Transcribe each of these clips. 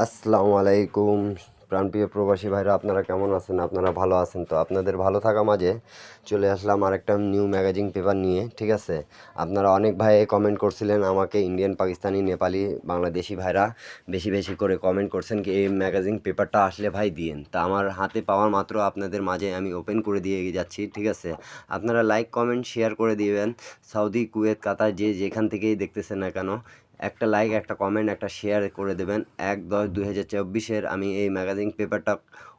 আসসালামু আলাইকুম প্রাণপ্রিয় প্রবাসী ভাইরা, আপনারা কেমন আছেন? আপনারা ভালো আছেন তো? আপনাদের ভালো থাকা মাঝে চলে আসলাম আরেকটা নিউ ম্যাগাজিন পেপার নিয়ে। ঠিক আছে, আপনারা অনেক ভাই কমেন্ট করছিলেন আমাকে, ইন্ডিয়ান, পাকিস্তানি, নেপালি, বাংলাদেশি ভাইরা বেশি বেশি করে কমেন্ট করছেন কি এই ম্যাগাজিন পেপারটা আসলে ভাই দিয়েন। তা আমার হাতে পাওয়ার মাত্র আপনাদের মাঝে আমি ওপেন করে দিয়ে যাচ্ছি। ঠিক আছে, আপনারা লাইক কমেন্ট শেয়ার করে দিবেন। সৌদি, কুয়েত, কাতার যে যেখান থেকেই দেখতেছেন না কেন, একটা লাইক, একটা কমেন্ট, একটা শেয়ার করে দেবেন। 1/10/2024 আমি এই ম্যাগাজিন পেপারটা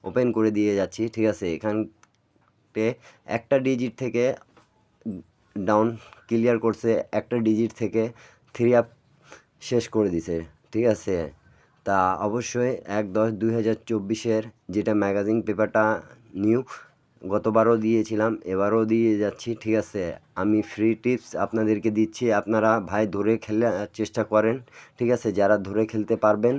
ওপেন করে দিয়ে যাচ্ছি। ঠিক আছে, এখানতে একটা ডিজিট থেকে ডাউন ক্লিয়ার করছে, একটা ডিজিট থেকে থ্রি আপ শেষ করে দিছে। ঠিক আছে, তা অবশ্যই 1/10/2024 যেটা ম্যাগাজিন পেপারটা নিউ, গতবারও দিয়েছিলাম, এবারও দিয়ে যাচ্ছি। ঠিক আছে, আমি ফ্রি টিপস আপনাদেরকে দিচ্ছি, আপনারা ভাই ধরে খেলার চেষ্টা করেন। ঠিক আছে, যারা ধরে খেলতে পারবেন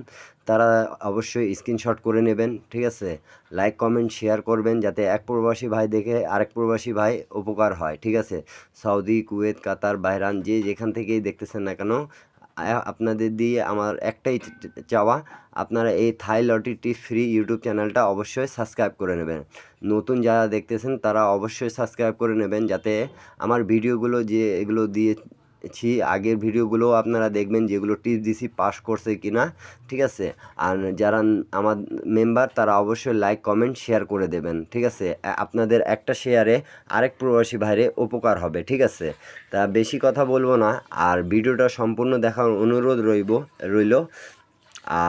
তারা অবশ্যই স্ক্রিনশট করে নেবেন। ঠিক আছে, লাইক কমেন্ট শেয়ার করবেন যাতে এক প্রবাসী ভাই দেখে আরেক প্রবাসী ভাই উপকার হয়। ঠিক আছে, সৌদি, কুয়েত, কাতার, বাহরাইন যে যেখান থেকেই দেখতেছেন না কেন, আপনাদের দিয়ে আমার একটাই চাওয়া, আপনারা এই থাই লটারি টিপ ফ্রি ইউটিউব চ্যানেলটা অবশ্যই সাবস্ক্রাইব করে নেবেন। নতুন যারা দেখতেছেন তারা অবশ্যই সাবস্ক্রাইব করে নেবেন, যাতে আমার ভিডিওগুলো যে এগুলো দিয়েছি আগের ভিডিওগুলো আপনারা দেখবেন যেগুলো টিপস দিছি পাস করছে কি না। ঠিক আছে, আর যারা আমার মেম্বার তারা অবশ্যই লাইক কমেন্ট শেয়ার করে দেবেন। ঠিক আছে, আপনাদের একটা শেয়ারে আরেক প্রবাসী ভাইরে উপকার হবে। ঠিক আছে, তা বেশি কথা বলবো না, আর ভিডিওটা সম্পূর্ণ দেখার অনুরোধ রইল।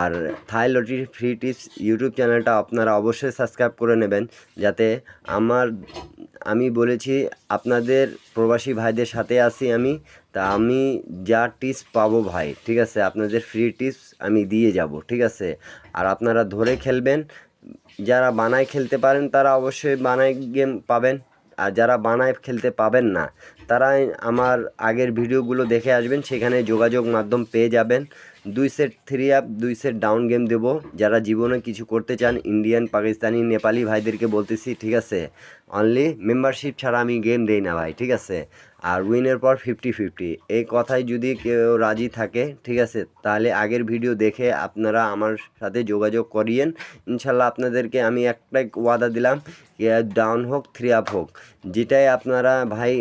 আর Thai lottery free tips YouTube চ্যানেলটা আপনারা অবশ্যই সাবস্ক্রাইব করে নেবেন, যাতে আমি বলেছি আপনাদের প্রবাসী ভাইদের সাথে আছি আমি। তা আমি যা টিপস পাবো ভাই, ঠিক আছে, আপনাদের ফ্রি টিপস আমি দিয়ে যাব। ঠিক আছে, আর আপনারা ধরে খেলবেন। যারা বানায় খেলতে পারেন তারা অবশ্যই বানায় গেম পাবেন, আর যারা বানায় খেলতে পাবেন না তারা আমার আগের ভিডিওগুলো দেখে আসবেন, সেখানে যোগাযোগ মাধ্যম পেয়ে যাবেন। 2 set three up, 2 set down game দেবো। যারা জীবনে কিছু করতে চান, ইন্ডিয়ান, পাকিস্তানি, নেপালি ভাইদেরকে বলতেছি। ঠিক আছে, অনলি মেম্বারশিপ ছাড়া আমি গেম দেই না ভাই। ঠিক আছে, আর উইনের পর 50-50 এই কথায় যদি কেউ রাজি থাকে, ঠিক আছে, তাহলে আগের ভিডিও দেখে আপনারা আমার সাথে যোগাযোগ করিয়েন। ইনশাল্লাহ আপনাদেরকে আমি একটাই ওয়াদা দিলাম, ডাউন হোক থ্রি আপ হোক, যেটাই আপনারা ভাই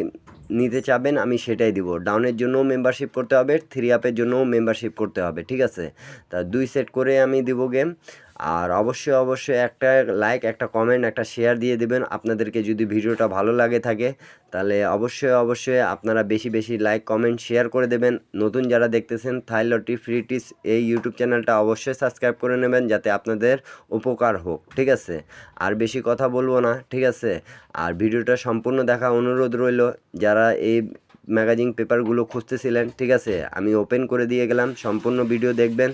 নিতে চাবেন আমি সেটাই দিব। ডাউনের জন্যও মেম্বারশিপ করতে হবে, থ্রি আপের জন্যও মেম্বারশিপ করতে হবে। ঠিক আছে, তা 2 সেট করে আমি দিব গেম। আর অবশ্যই একটা লাইক, একটা কমেন্ট, একটা শেয়ার দিয়ে দেবেন। আপনাদেরকে যদি ভিডিওটা ভালো লাগে থাকে তাহলে অবশ্যই আপনারা বেশি বেশি লাইক কমেন্ট শেয়ার করে দেবেন। নতুন যারা দেখতেছেন থাই লটারি ফ্রি টিপস এই ইউটিউব চ্যানেলটা অবশ্যই সাবস্ক্রাইব করে নেবেন, যাতে আপনাদের উপকার হোক। ঠিক আছে, আর বেশি কথা বলবো না। ঠিক আছে, আর ভিডিওটা সম্পূর্ণ দেখা অনুরোধ রইল। যারা এই ম্যাগাজিন পেপারগুলো খুঁজতেছিলেন, ঠিক আছে, আমি ওপেন করে দিয়ে গেলাম, সম্পূর্ণ ভিডিও দেখবেন,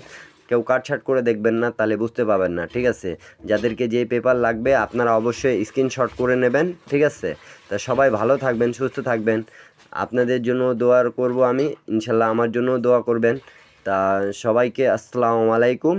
কেউ কাটছাট করে দেখবেন না, তাহলে বুঝতে পারবেন না। ঠিক আছে, যাদেরকে যে পেপার লাগবে আপনারা অবশ্যই স্ক্রিনশট করে নেবেন। ঠিক আছে, তা সবাই ভালো থাকবেন, সুস্থ থাকবেন। আপনাদের জন্য দোয়া করব আমি, ইনশাল্লাহ আমার জন্য দোয়া করবেন। তা সবাইকে আসসালামু আলাইকুম।